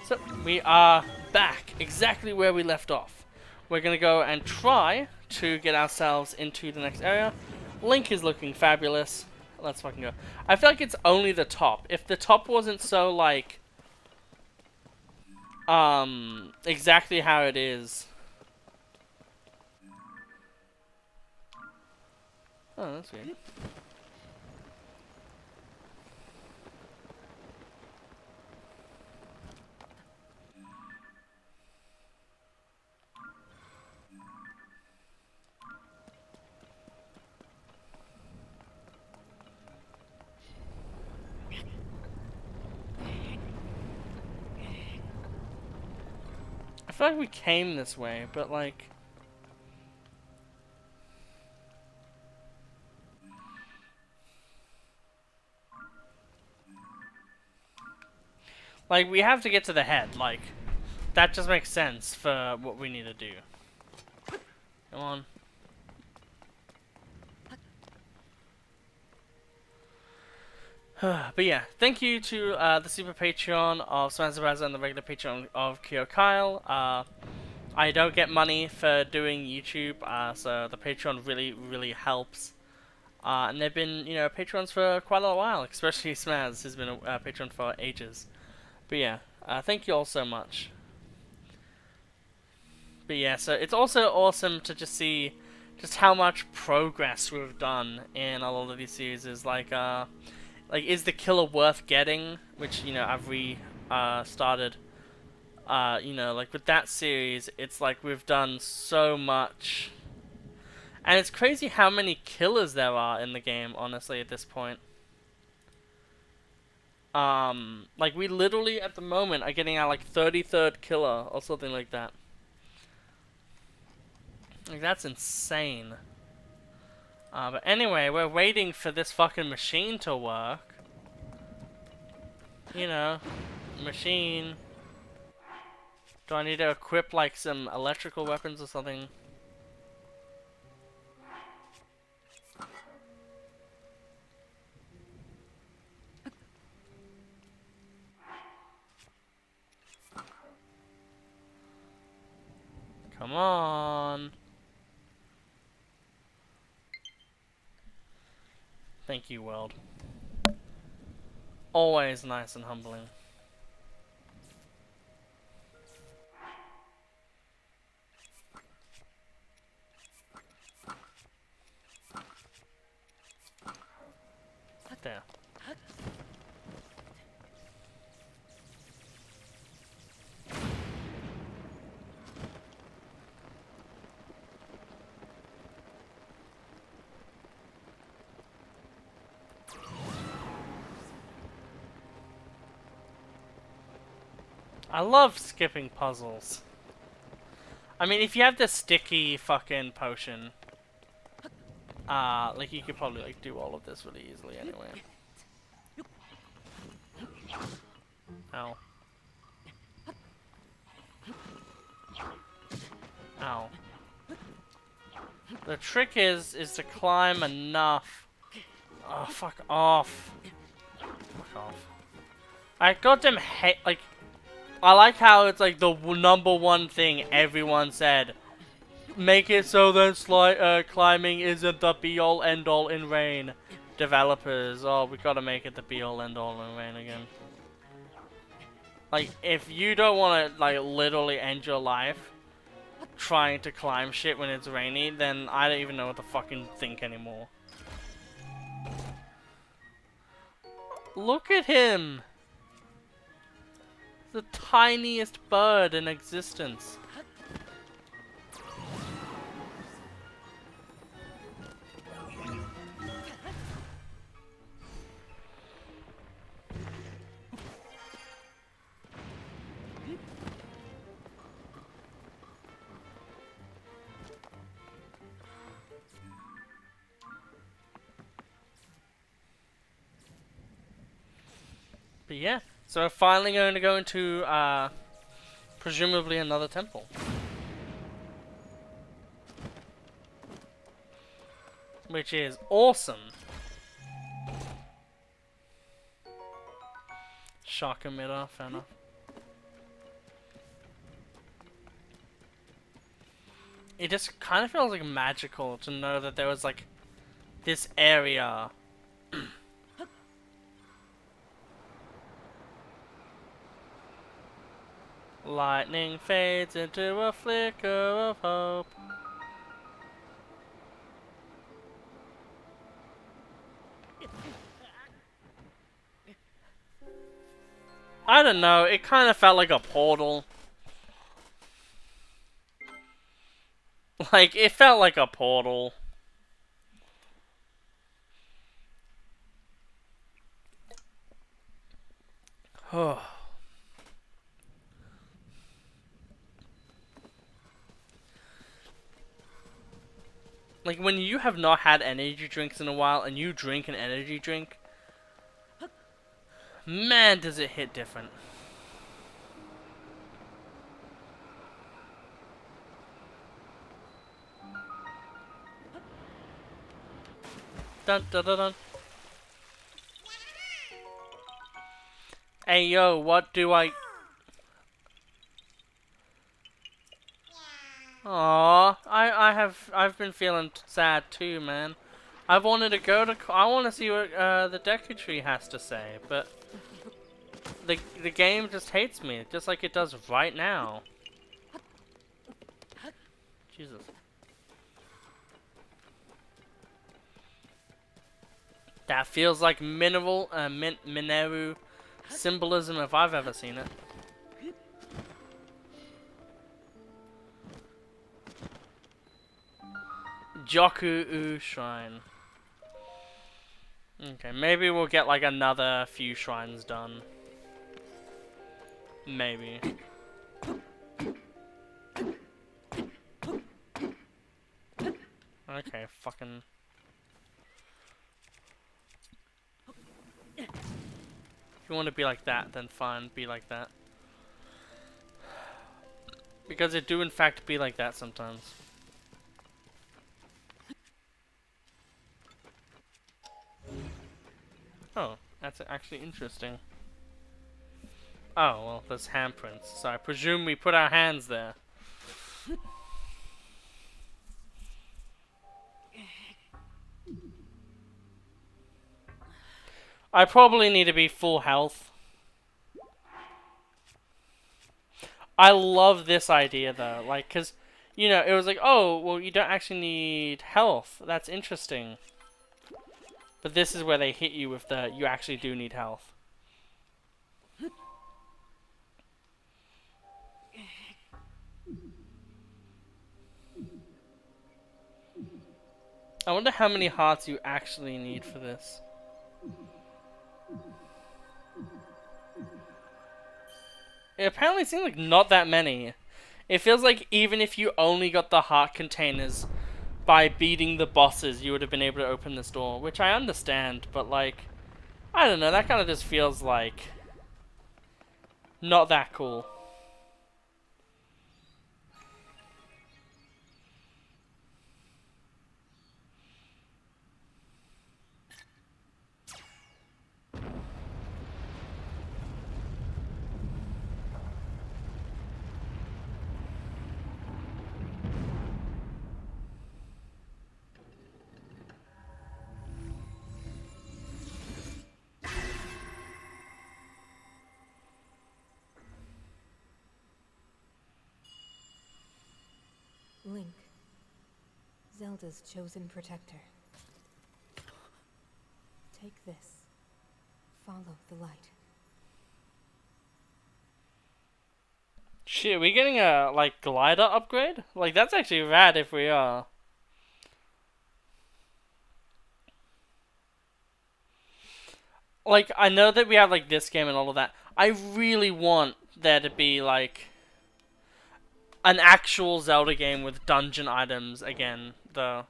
So, we are back exactly where we left off. We're gonna go and try to get ourselves into the next area. Link is looking fabulous. Let's fucking go. I feel like it's only the top. If the top wasn't so, like, exactly how it is. Oh, that's weird. I feel like we came this way, but like... Like, we have to get to the head, like... That just makes sense for what we need to do. Come on. But yeah, thank you to the super Patreon of Smazabaza and the regular Patreon of Kyo Kyle. I don't get money for doing YouTube, so the Patreon really helps. And they've been, you know, patrons for quite a while, especially Smaz, who's been a patron for ages. But yeah, thank you all so much. But yeah, so it's also awesome to just see just how much progress we've done in a lot of these series. Like, is the killer worth getting? Which, you know, I've started. You know, like with that series, it's like we've done so much. And it's crazy how many killers there are in the game, honestly, at this point. Like we literally, at the moment, are getting our, like, 33rd killer, or something like that. Like, that's insane. But anyway, we're waiting for this fucking machine to work. You know, machine. Do I need to equip, like, some electrical weapons or something? Come on. Thank you, world. Always nice and humbling. There. I love skipping puzzles. I mean, if you have the sticky fucking potion, like, you could probably, like, do all of this really easily anyway. Ow. Ow. The trick is to climb enough. Oh, fuck off. Fuck off. I goddamn hate, like, I like how it's like the number one thing everyone said. Make it so that climbing isn't the be-all end-all in rain. Developers, oh, we gotta make it the be-all end-all in rain again. Like, if you don't want to, like, literally end your life trying to climb shit when it's rainy, then I don't even know what to fucking think anymore. Look at him! The tiniest bird in existence. But yeah, so we're finally going to go into, presumably another temple. Which is awesome. Shock emitter, fair enough. it just kind of feels like magical to know that there was like this area. Lightning fades into a flicker of hope. I don't know, it kind of felt like a portal. Like, it felt like a portal. Like, when you have not had energy drinks in a while and you drink an energy drink, man, does it hit different. Dun dun dun dun. Hey yo, what do I... Aww, I've been feeling sad too, man. I've wanted to go to... I want to see what the Deku Tree has to say, but... The game just hates me, just like it does right now. Jesus. That feels like Mineru symbolism if I've ever seen it. Joku Shrine. Okay, maybe we'll get like another few shrines done. Maybe. Okay, fucking... If you want to be like that, then fine, be like that. Because it do in fact be like that sometimes. Oh, that's actually interesting. Oh, well, there's handprints, so I presume we put our hands there. I probably need to be full health. I love this idea though, like, cause, you know, it was like, oh, well, you don't actually need health. That's interesting. But this is where they hit you with the, you actually do need health. I wonder how many hearts you actually need for this. It apparently seems like not that many. It feels like even if you only got the heart containers by beating the bosses, you would have been able to open this door. Which I understand, but like, I don't know, that kind of just feels like not that cool. Link, Zelda's chosen protector. Take this. Follow the light. Shit, are we getting a, like, glider upgrade? Like, that's actually rad if we are. Like, I know that we have, like, this game and all of that. I really want there to be, like, an actual Zelda game with dungeon items again, though.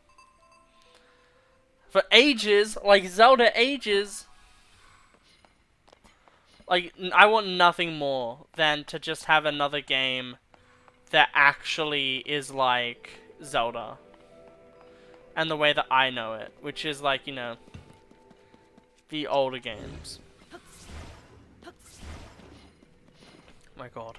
For ages, like, Zelda ages, like, I want nothing more than to just have another game that actually is like Zelda. And the way that I know it, which is like, you know, the older games. My god.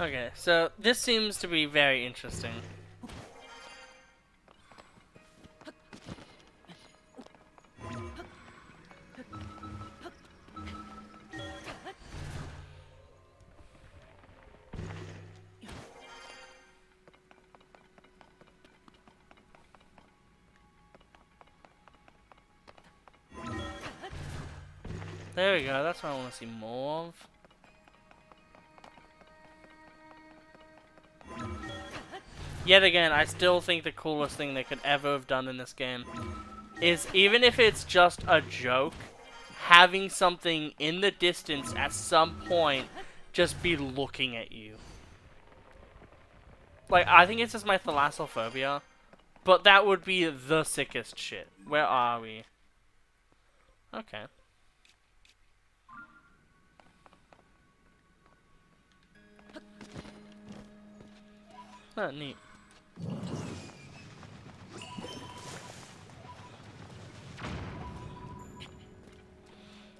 Okay, so this seems to be very interesting. There we go, that's what I want to see more of. Yet again, I still think the coolest thing they could ever have done in this game is, even if it's just a joke, having something in the distance at some point just be looking at you. Like, I think it's just my thalassophobia, but that would be the sickest shit. Where are we? Okay. Oh, neat.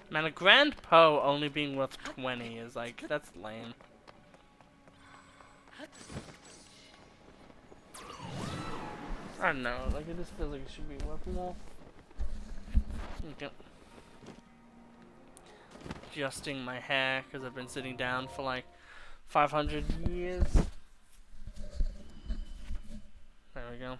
Man, a grand Poe only being worth 20 is like, that's lame. I don't know, like it just feels like it should be worth more. Okay. Adjusting my hair because I've been sitting down for like 500 years. There we go.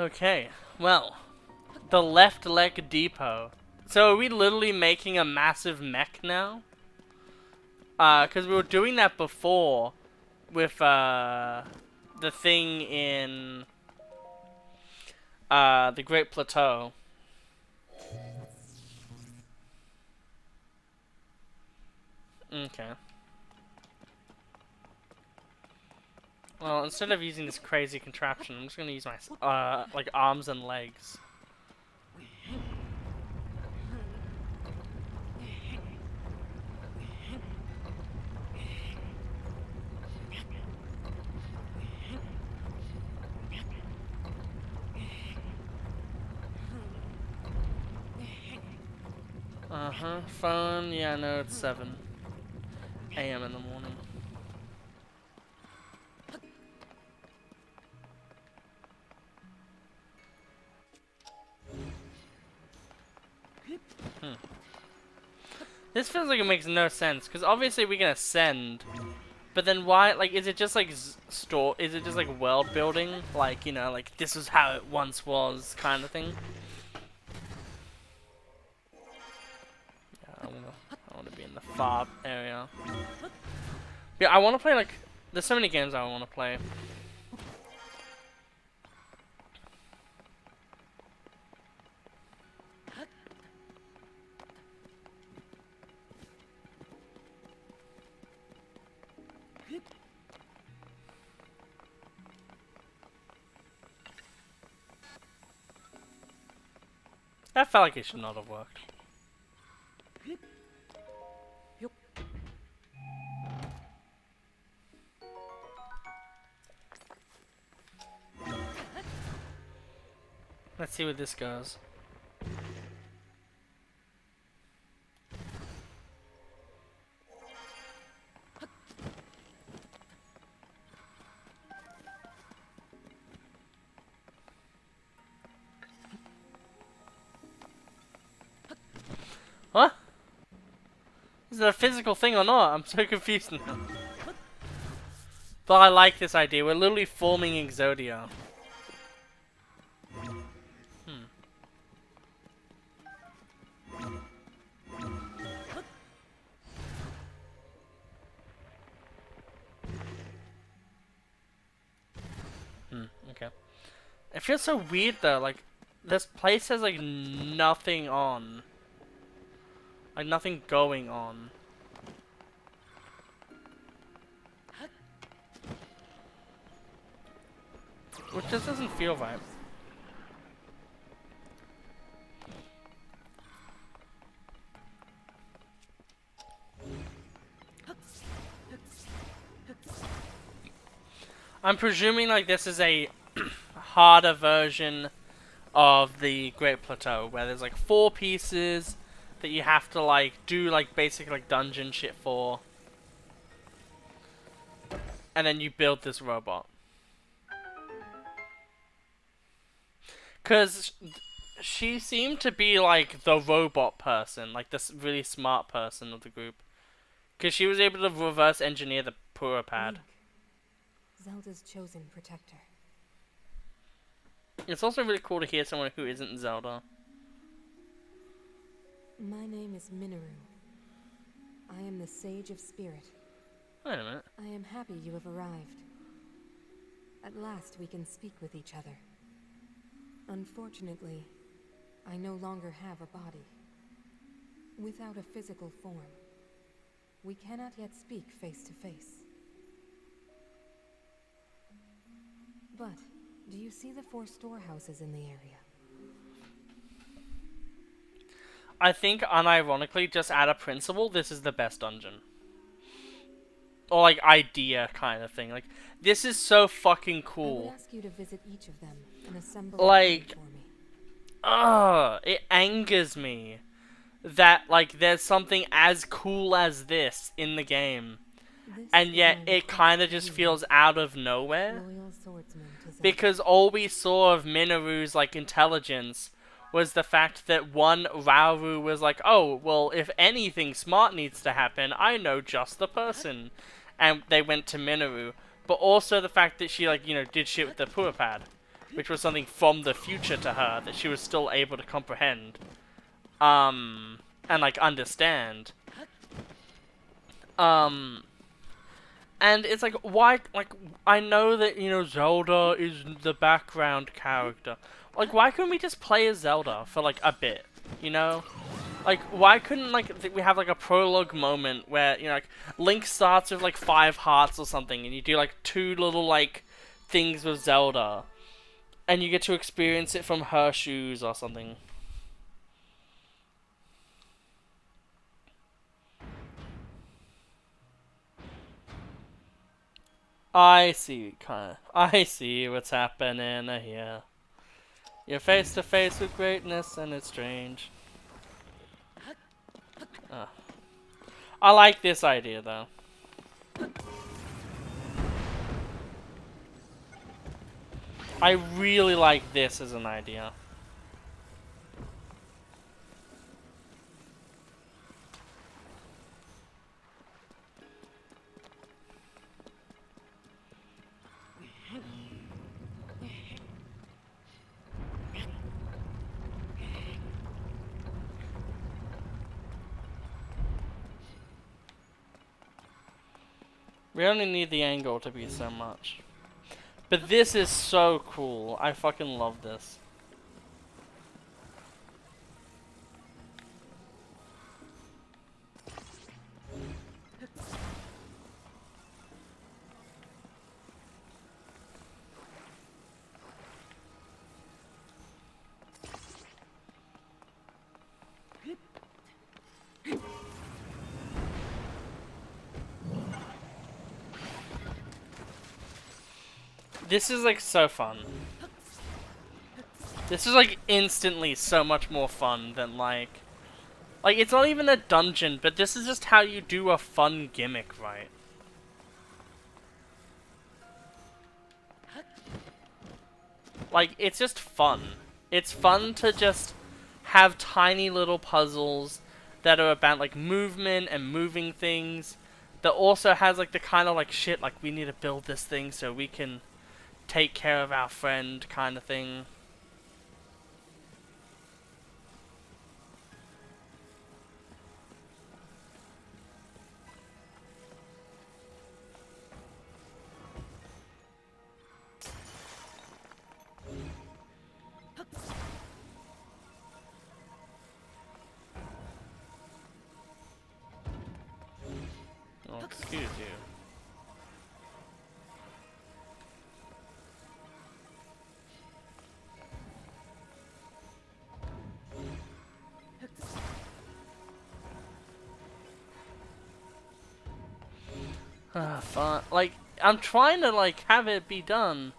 Okay, well, the left leg depot. So are we literally making a massive mech now? Because we were doing that before with the thing in the Great Plateau. Okay. Well, instead of using this crazy contraption, I'm just gonna use my like arms and legs. Phone. Yeah, no, it's 7 a.m. in the morning. This feels like it makes no sense, because obviously we can ascend, but then why, like, is it just like is it just like world building? Like, you know, like this is how it once was kind of thing? Yeah, I want to be in the far area. Yeah, I want to play like, there's so many games I want to play. That felt like it should not have worked. Let's see where this goes. What? Is it a physical thing or not? I'm so confused now. But I like this idea. We're literally forming Exodia. Okay. It feels so weird though, like, this place has like nothing on. Like nothing going on. Which just doesn't feel right. I'm presuming like this is a harder version of the Great Plateau, where there's like 4 pieces that you have to like do like basic like dungeon shit for, and then you build this robot. Cause she seemed to be like the robot person, like this really smart person of the group. Cause she was able to reverse engineer the Purapad. Link, Zelda's chosen protector. It's also really cool to hear someone who isn't Zelda. My name is Minoru. I am the Sage of Spirit. Wait a minute. I am happy you have arrived. At last we can speak with each other. Unfortunately, I no longer have a body. Without a physical form, we cannot yet speak face to face. But, do you see the 4 storehouses in the area? I think, unironically, just out of principle, this is the best dungeon. Or, like, idea kind of thing. Like, this is so fucking I would cool. ask you to visit each of them and assemble Like, a plan for me. it angers me that, like, there's something as cool as this in the game. This And is yet, my it request kind of to just you, feels out of nowhere. loyal swordsman to Zelda. Because all we saw of Minoru's, like, intelligence was the fact that one, Rauru was like, oh, well, if anything smart needs to happen, I know just the person. And they went to Minoru. But also the fact that she, like, you know, did shit with the Purapad. Which was something from the future to her that she was still able to comprehend. And, like, understand. And it's like, why, like, I know that, you know, Zelda is the background character. Like, why couldn't we just play as Zelda for, like, a bit, you know? Like, why couldn't, like, we have, like, a prologue moment where, you know, like, Link starts with, like, 5 hearts or something, and you do, like, 2 little, like, things with Zelda. And you get to experience it from her shoes or something. I see what's happening here. You're face to face with greatness, and it's strange. I like this idea, though. I really like this as an idea. We only need the angle to be so much. But this is so cool. I fucking love this. This is like so fun. This is like instantly so much more fun than like it's not even a dungeon, but this is just how you do a fun gimmick, right? Like, it's just fun. It's fun to just have tiny little puzzles that are about like movement and moving things that also has like the kind of like shit like we need to build this thing so we can take care of our friend kind of thing. Oh, excuse you. Fun. Like, I'm trying to like have it be done.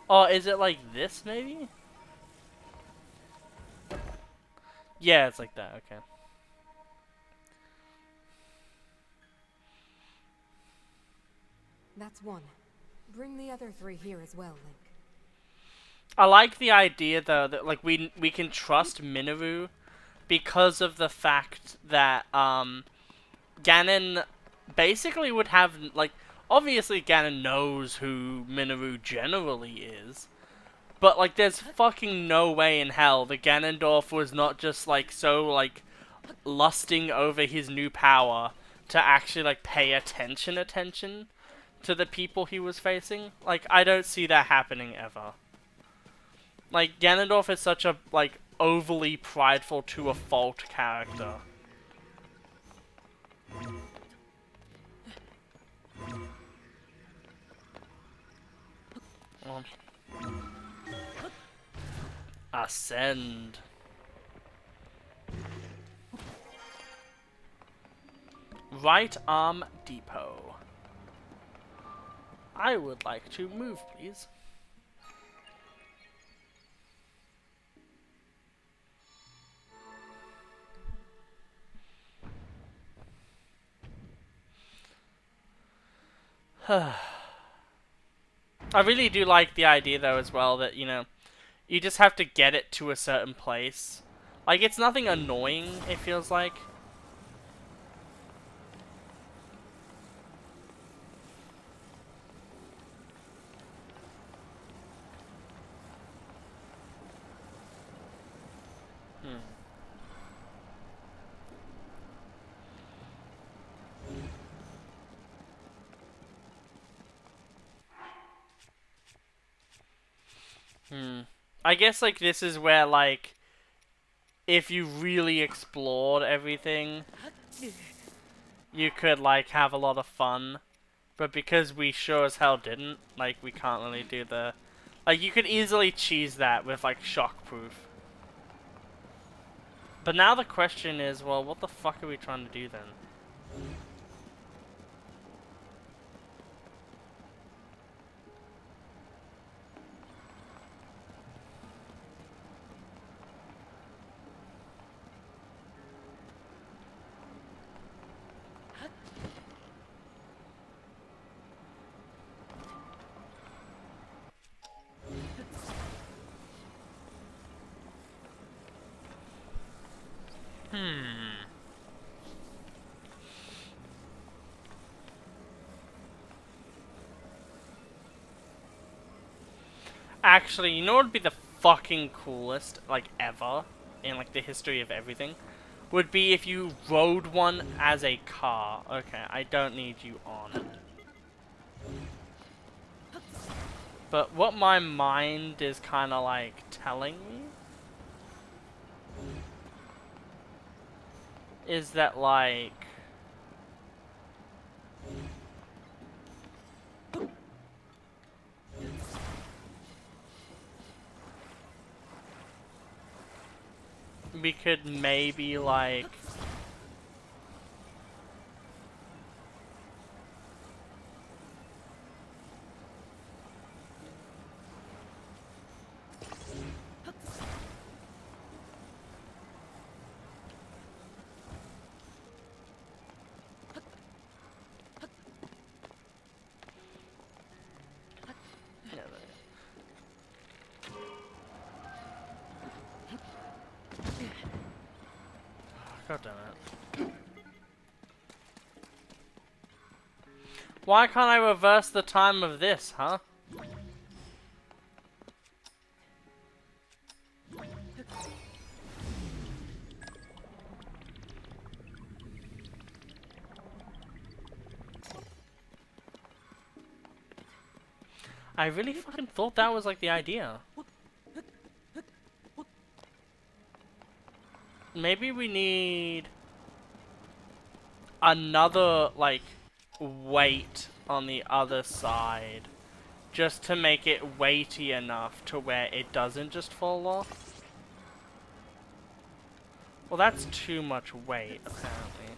Oh, is it like this maybe? Yeah, it's like that. Okay. That's one. Bring the other three here as well, Link. I like the idea though that like we can trust Minoru because of the fact that Ganon basically would have like obviously Ganon knows who Minoru generally is. But like there's fucking no way in hell that Ganondorf was not just like so like lusting over his new power to actually like pay attention to the people he was facing. Like I don't see that happening ever. Like Ganondorf is such a like overly prideful to a fault character. Well, ascend. Right arm depot. I would like to move, please. I really do like the idea though as well that, you know, you just have to get it to a certain place. Like it's nothing annoying, it feels like. I guess like this is where like if you really explored everything, you could like have a lot of fun. But because we sure as hell didn't, like we can't really do the like you could easily cheese that with like shockproof. But now the question is, well, what the fuck are we trying to do then? Actually, you know what would be the fucking coolest, like, ever, in, like, the history of everything? Would be if you rode one as a car. Okay, I don't need you on it. But what my mind is kind of, like, telling me is that, like... we could maybe, like... God damn it. Why can't I reverse the time of this, huh? I really fucking thought that was like the idea. Maybe we need another, like, weight on the other side. Just to make it weighty enough to where it doesn't just fall off. Well, that's too much weight, apparently.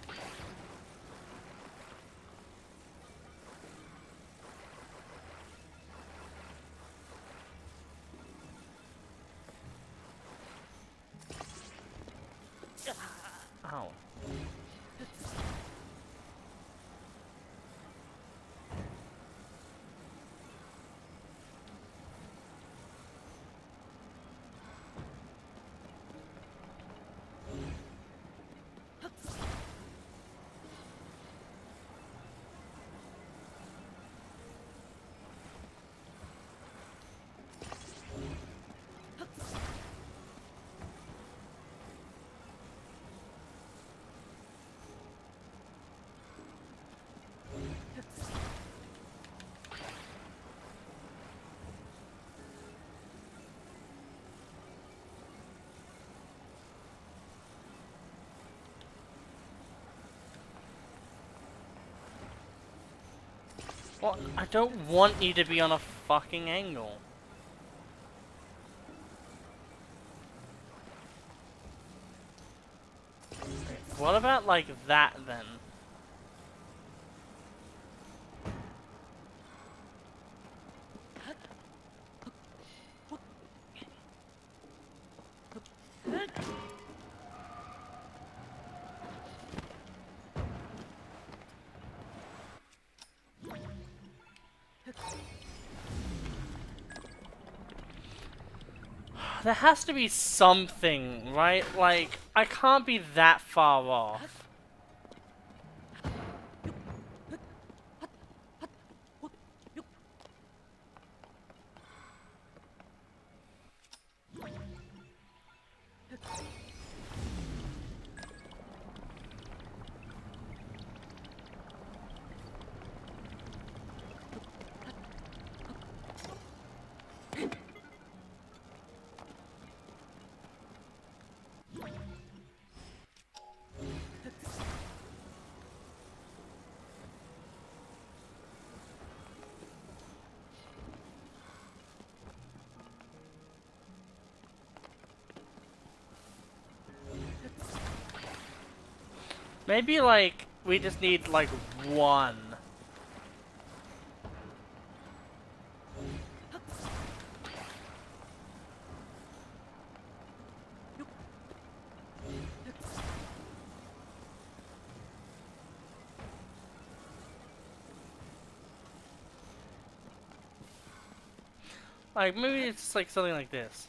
Well, I don't want you to be on a fucking angle. What about like that then? There has to be something, right? Like, I can't be that far off. Maybe, like, we just need, like, one. Like, maybe it's just, like, something like this.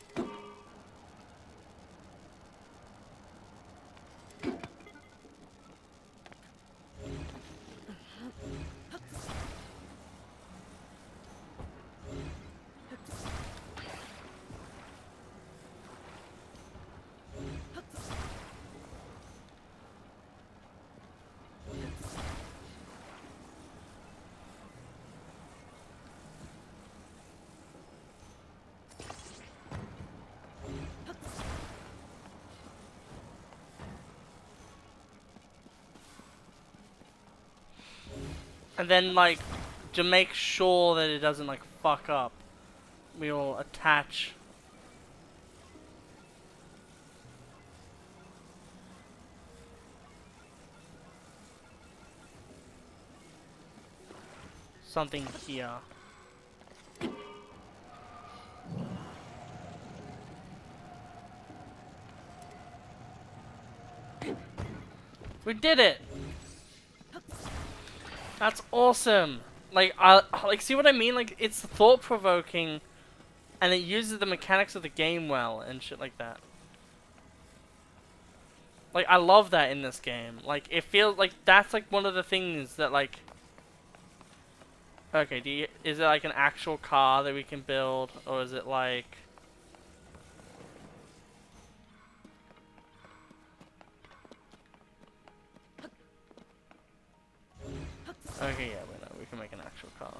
And then, like, to make sure that it doesn't, like, fuck up, we will attach something here. We did it! That's awesome! Like, see what I mean? Like, it's thought-provoking, and it uses the mechanics of the game well, and shit like that. Like, I love that in this game. Like, it feels like that's, like, one of the things that, like... Okay, is it, like, an actual car that we can build, or is it, like... Okay, yeah, we can make an actual car.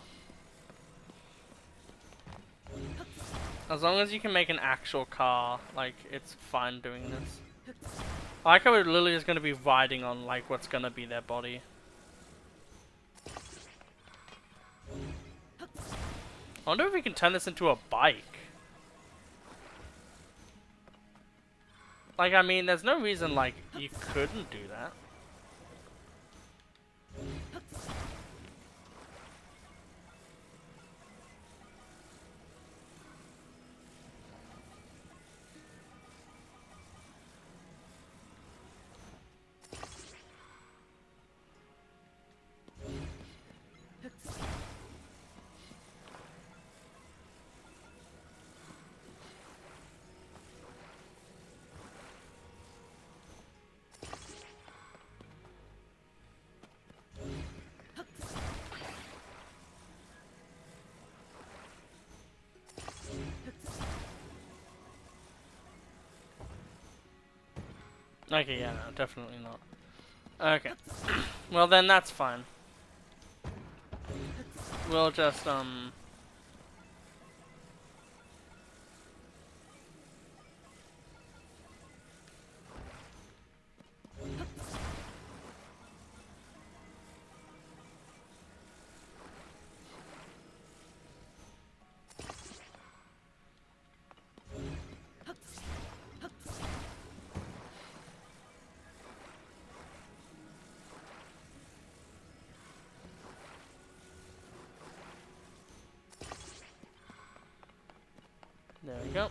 As long as you can make an actual car, like, it's fine doing this. I like how we're literally just gonna be riding on, like, what's gonna be their body. I wonder if we can turn this into a bike. Like, I mean, there's no reason, like, you couldn't do that. Okay, yeah, no, definitely not. Okay. Well, then that's fine. We'll just, There we go.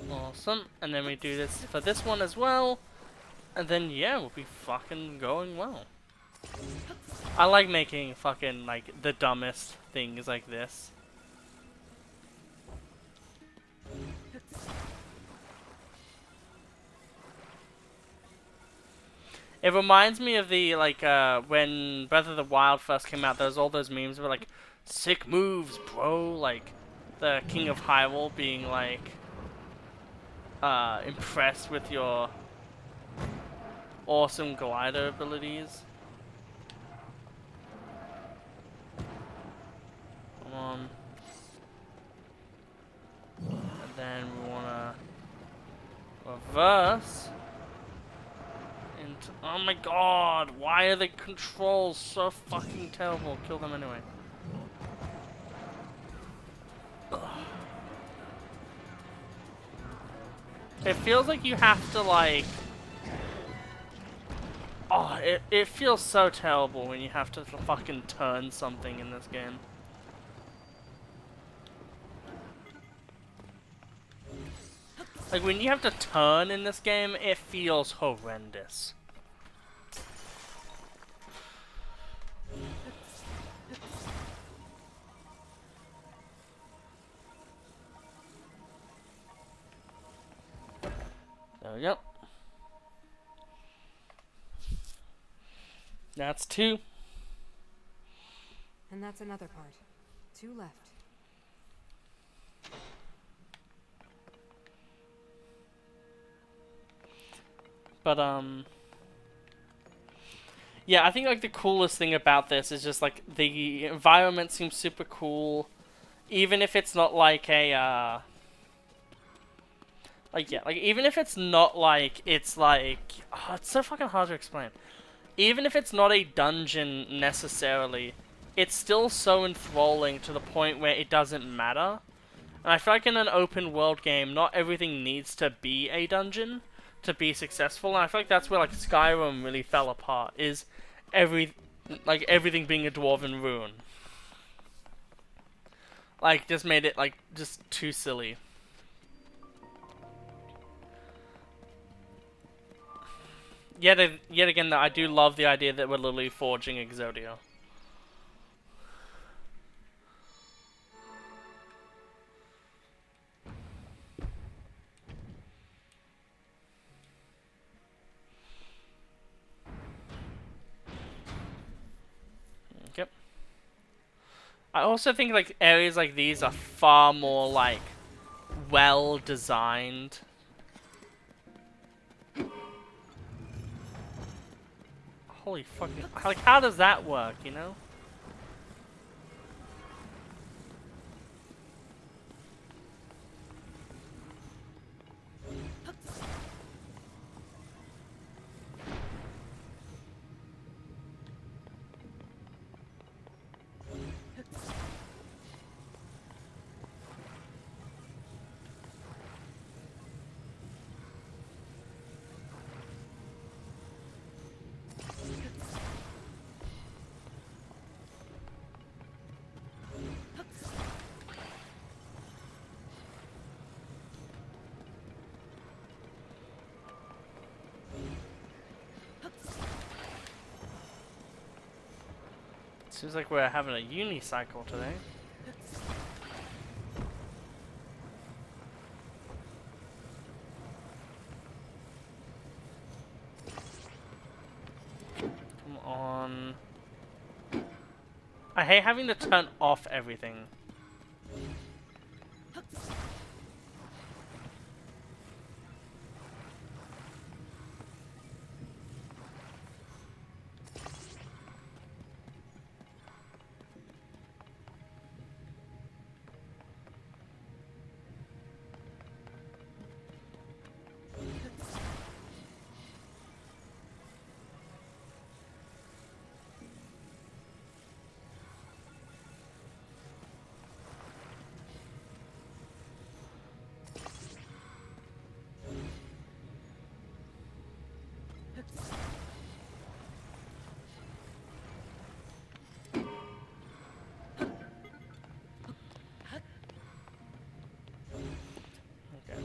Awesome. And then we do this for this one as well. And then, yeah, we'll be fucking going well. I like making fucking, like, the dumbest things like this. It reminds me of the, like, when Breath of the Wild first came out, there was all those memes where, like, sick moves, bro. Like, the King of Hyrule being, like, impressed with your awesome glider abilities. Come on. And then we wanna reverse. Oh my god, why are the controls so fucking terrible? Kill them anyway. Ugh. It feels like you have to like... Oh, it feels so terrible when you have to fucking turn something in this game. Like when you have to turn in this game, it feels horrendous. There we go. That's 2. And that's another part. 2 left. But yeah, I think like the coolest thing about this is just like the environment seems super cool, even if it's not like a like yeah, like even if it's not like it's like it's so fucking hard to explain. Even if it's not a dungeon necessarily, it's still so enthralling to the point where it doesn't matter. And I feel like in an open world game, not everything needs to be a dungeon to be successful. And I feel like that's where like Skyrim really fell apart, is everything being a dwarven ruin. Like just made it like just too silly. Yet again though, I do love the idea that we're literally forging Exodia. Yep. I also think like areas like these are far more like well designed. Holy fucking, like how does that work, you know? Seems like we're having a unicycle today. Come on. I hate having to turn off everything.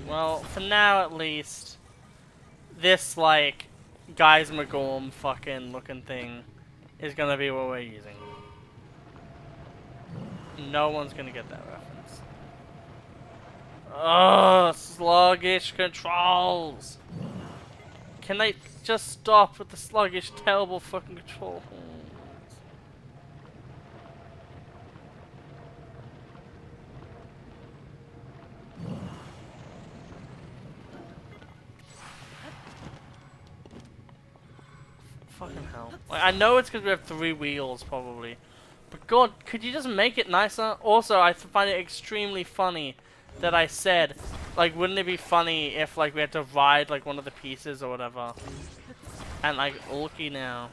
Well, for now at least, this, like, Guys McGorm fucking looking thing is gonna be what we're using. No one's gonna get that reference. Ugh, sluggish controls! Can they just stop with the sluggish, terrible fucking controls? Fucking hell. Like, I know it's because we have 3 wheels, probably. But god, could you just make it nicer? Also, I find it extremely funny that I said, like, wouldn't it be funny if, like, we had to ride, like, one of the pieces or whatever? And, like, looky now.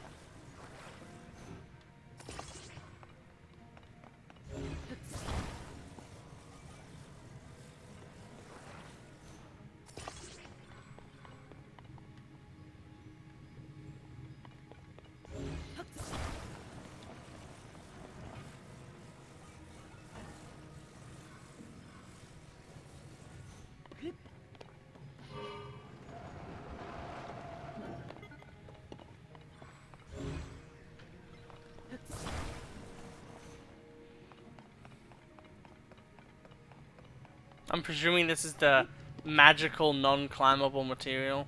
I'm presuming this is the magical non-climbable material.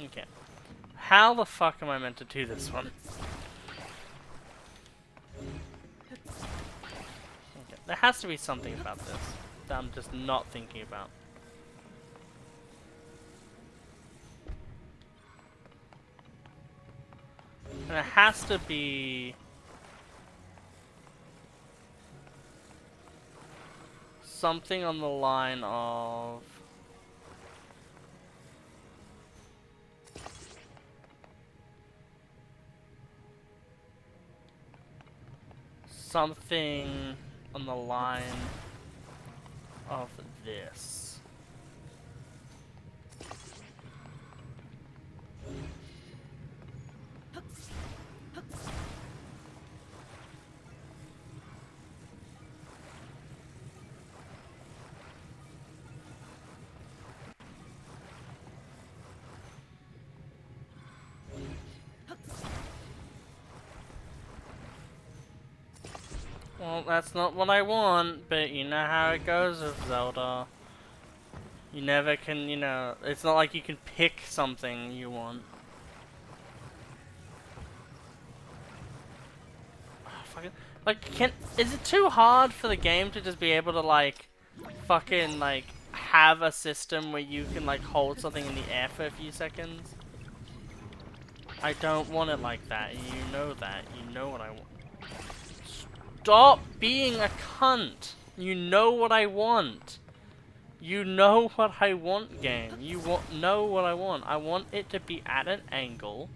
Okay. How the fuck am I meant to do this one? Okay. There has to be something about this that I'm just not thinking about. And it has to be something on the line of something on the line of this. Well, that's not what I want, but you know how it goes with Zelda. You never can, you know, it's not like you can pick something you want. Oh, fucking, like, is it too hard for the game to just be able to, like, fucking, like, have a system where you can, like, hold something in the air for a few seconds? I don't want it like that. You know that. You know what I want. Stop being a cunt. You know what I want. You know what I want, game. You know what I want. I want it to be at an angle,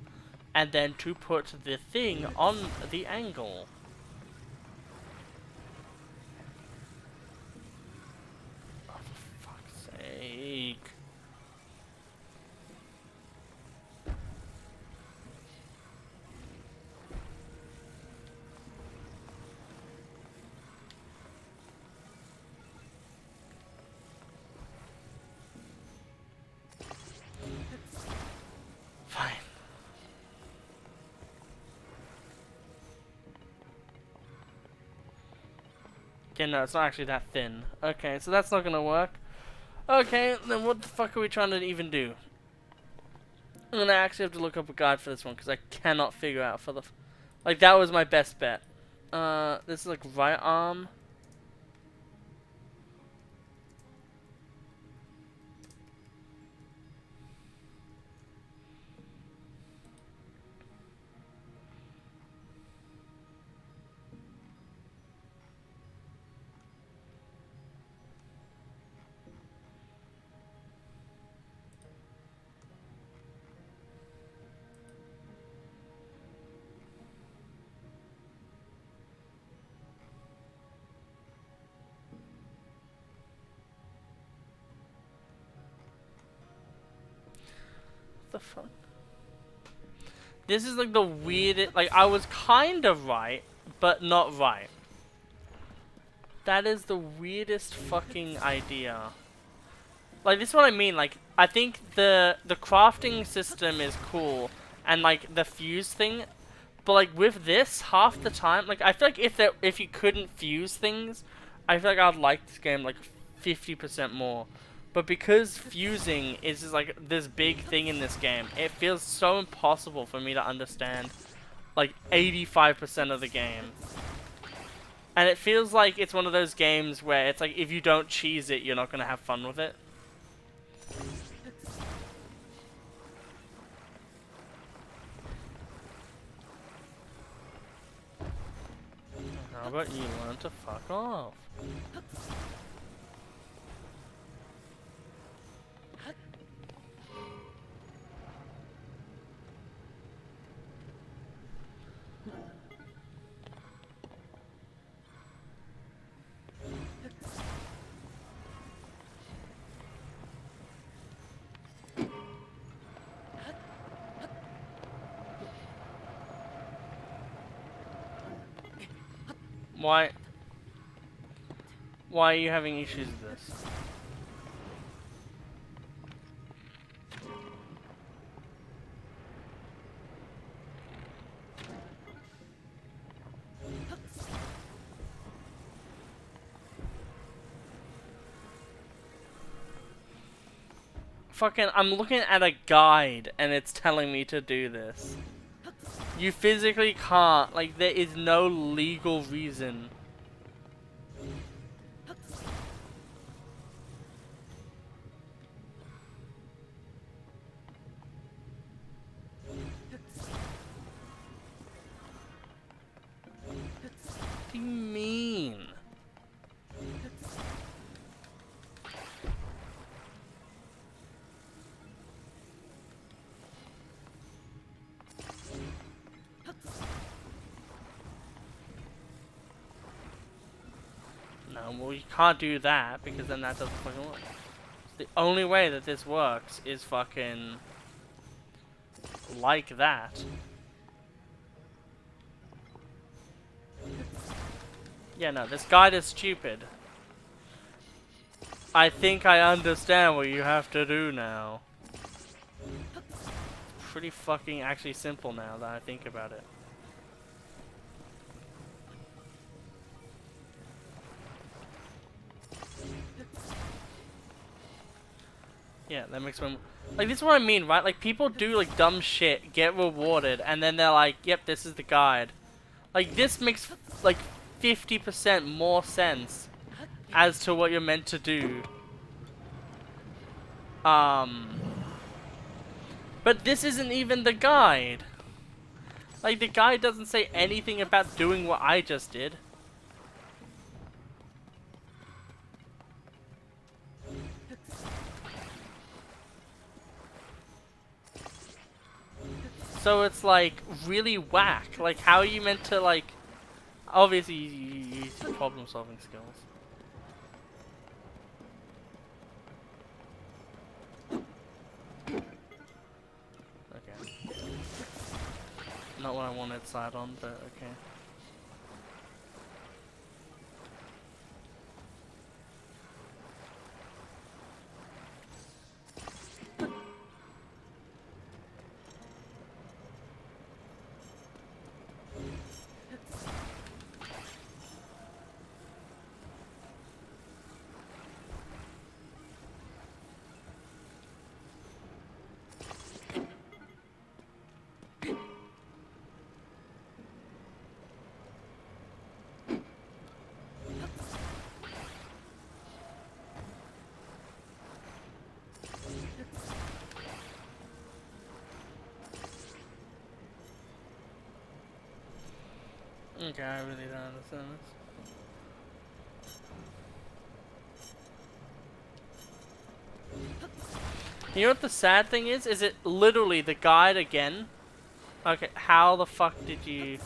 and then to put the thing on the angle. Oh, for fuck's sake. Fine. Okay, no, it's not actually that thin. Okay, so that's not gonna work. Okay, then what the fuck are we trying to even do? I'm gonna actually have to look up a guide for this one because I cannot figure out for the... Like, that was my best bet. This is like right arm. the fuck? This is like the weirdest. Like, I was kind of right, but not right. That is the weirdest fucking idea. Like, this is what I mean. Like, I think the crafting system is cool, and like the fuse thing. But like with this, half the time, like I feel like if you couldn't fuse things, I feel like I'd like this game like 50% more. But because fusing is just like this big thing in this game, it feels so impossible for me to understand like 85% of the game. And it feels like it's one of those games where it's like if you don't cheese it, you're not gonna have fun with it. How about you learn to fuck off? Why are you having issues with this? Fucking, I'm looking at a guide and it's telling me to do this. You physically can't, like there is no legal reason. What do you mean? No, well you can't do that because then that doesn't fucking work. The only way that this works is fucking like that. Yeah, no, this guide is stupid. I think I understand what you have to do now. It's pretty fucking actually simple now that I think about it. Yeah, that makes me... Like, this is what I mean, right? Like, people do, like, dumb shit, get rewarded, and then they're like, yep, this is the guide. Like, this makes, like, 50% more sense as to what you're meant to do. But this isn't even the guide. Like, the guide doesn't say anything about doing what I just did. So it's like really whack. Like, how are you meant to like? Obviously, you use your problem-solving skills. Okay. Not what I wanted side on, but okay. Okay, I really don't understand this. You know what the sad thing is? Is it literally the guide again? Okay, how the fuck did you...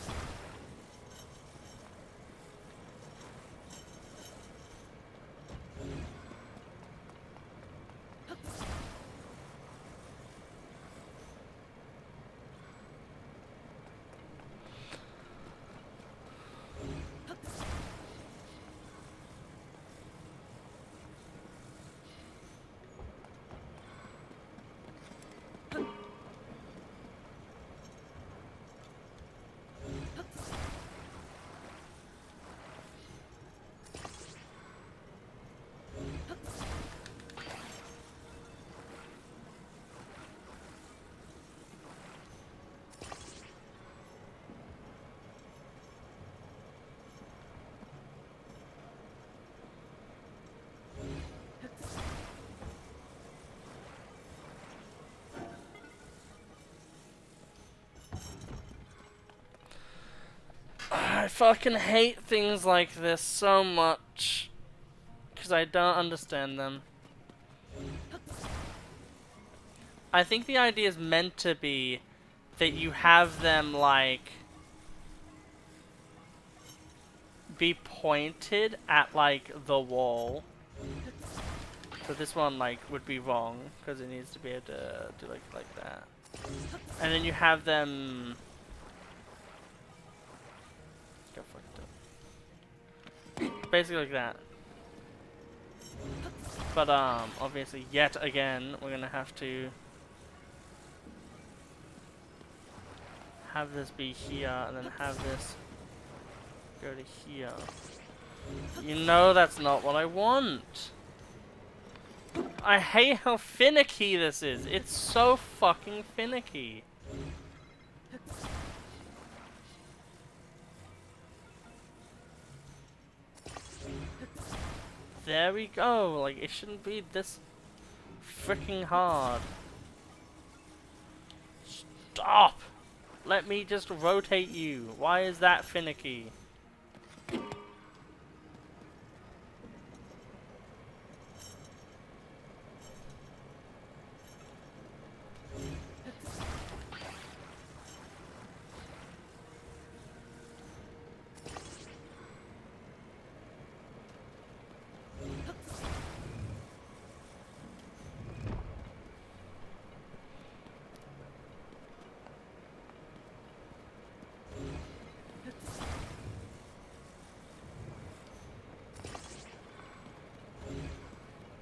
I fucking hate things like this so much. Because I don't understand them. I think the idea is meant to be that you have them, like, be pointed at, like, the wall. So this one, like, would be wrong, because it needs to be able to do, like that. And then you have them... Go fucked up. Basically like that. But, obviously, yet again, we're gonna have to... have this be here, and then have this go to here. You know that's not what I want! I hate how finicky this is. It's so fucking finicky. There we go. Like, it shouldn't be this freaking hard. Stop! Let me just rotate you. Why is that finicky?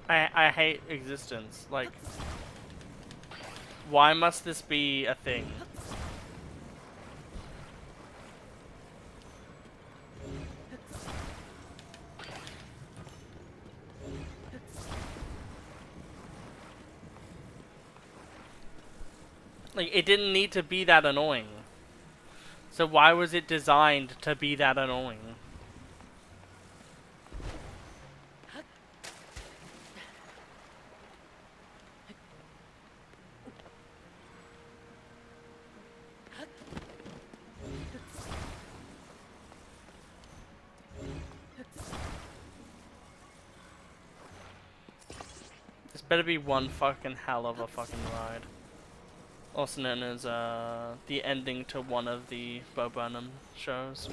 I hate existence. Like, why must this be a thing? Like, it didn't need to be that annoying. So why was it designed to be that annoying? This better be one fucking hell of a fucking ride. Also known as the ending to one of the Bo Burnham shows.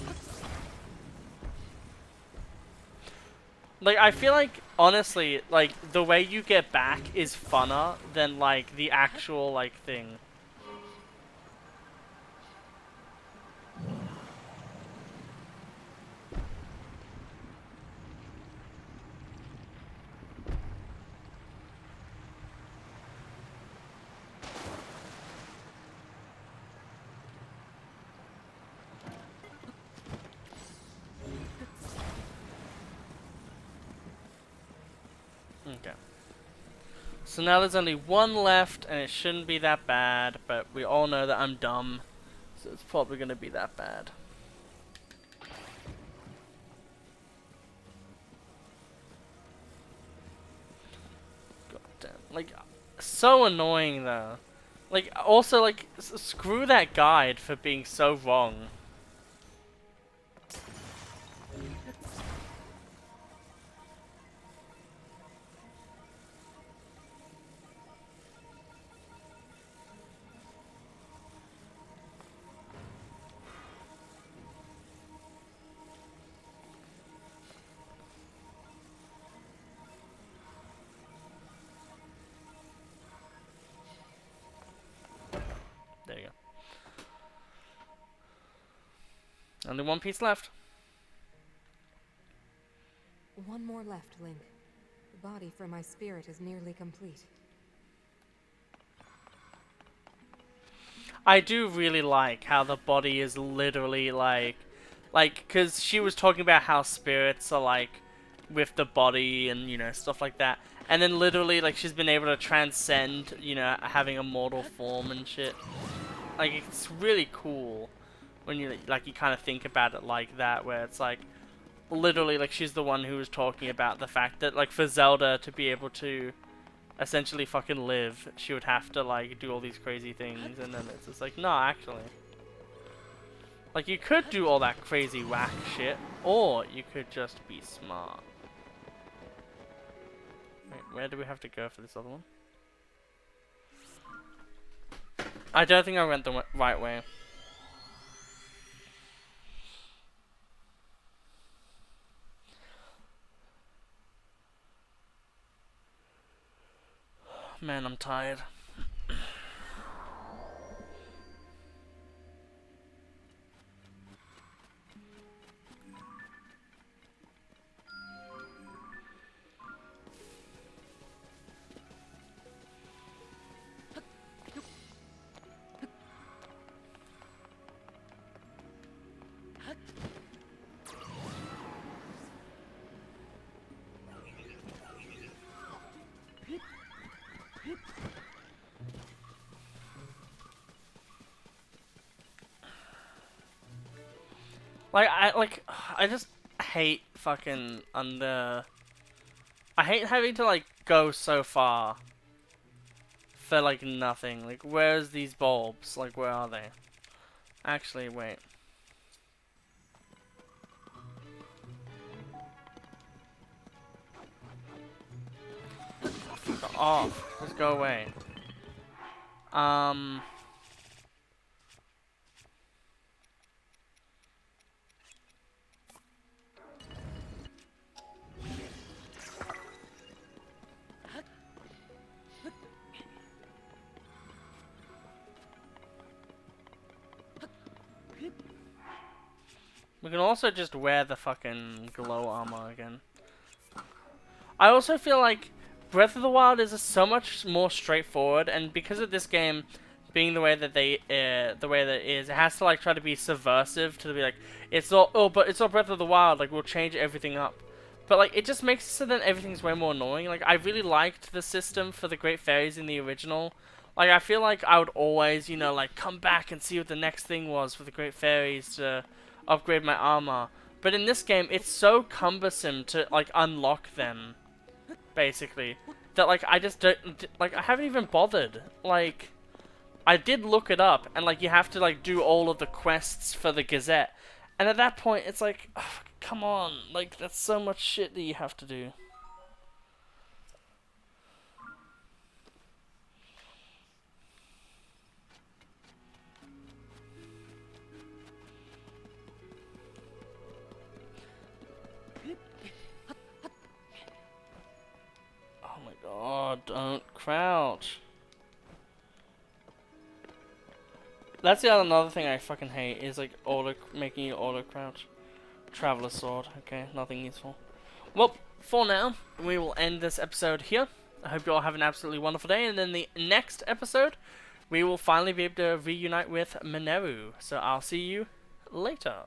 Like, I feel like, honestly, like, the way you get back is funner than, like, the actual, like, thing. Okay. So now there's only one left, and it shouldn't be that bad, but we all know that I'm dumb, so it's probably gonna be that bad. God damn. Like, so annoying though. Like, also, like, screw that guide for being so wrong. There you go. Only one piece left. One more left, Link. The body for my spirit is nearly complete. I do really like how the body is literally like, cause she was talking about how spirits are like with the body and, you know, stuff like that. And then literally, like, she's been able to transcend, you know, having a mortal form and shit. Like, it's really cool when you, like, you kind of think about it like that, where it's like, literally, like, she's the one who was talking about the fact that, like, for Zelda to be able to essentially fucking live, she would have to, like, do all these crazy things, and then it's just like, no, actually. Like, you could do all that crazy whack shit, or you could just be smart. Wait, where do we have to go for this other one? I don't think I went the right way. Man, I'm tired. I just hate fucking under. I hate having to like go so far for like nothing. Like, where's these bulbs? Like, where are they? Actually, wait. Fuck off. Just go away. We can also just wear the fucking glow armor again. I also feel like Breath of the Wild is so much more straightforward, and because of this game being the way that the way that it is, it has to like try to be subversive to be like, it's all, oh, but it's all Breath of the Wild, like we'll change everything up. But like, it just makes it so that everything's way more annoying. Like, I really liked the system for the Great Fairies in the original. Like, I feel like I would always, you know, like, come back and see what the next thing was for the Great Fairies to upgrade my armor. But in this game, it's so cumbersome to, like, unlock them, basically, that, like, I just don't, like, I haven't even bothered. Like, I did look it up, and, like, you have to, like, do all of the quests for the Gazette. And at that point, it's like, oh, come on, like, that's so much shit that you have to do. Oh my god, don't crouch. That's the another thing I fucking hate, is like making you auto crouch. Traveler sword, okay, nothing useful. Well, for now, we will end this episode here. I hope you all have an absolutely wonderful day, and in the next episode, we will finally be able to reunite with Mineru. So I'll see you later.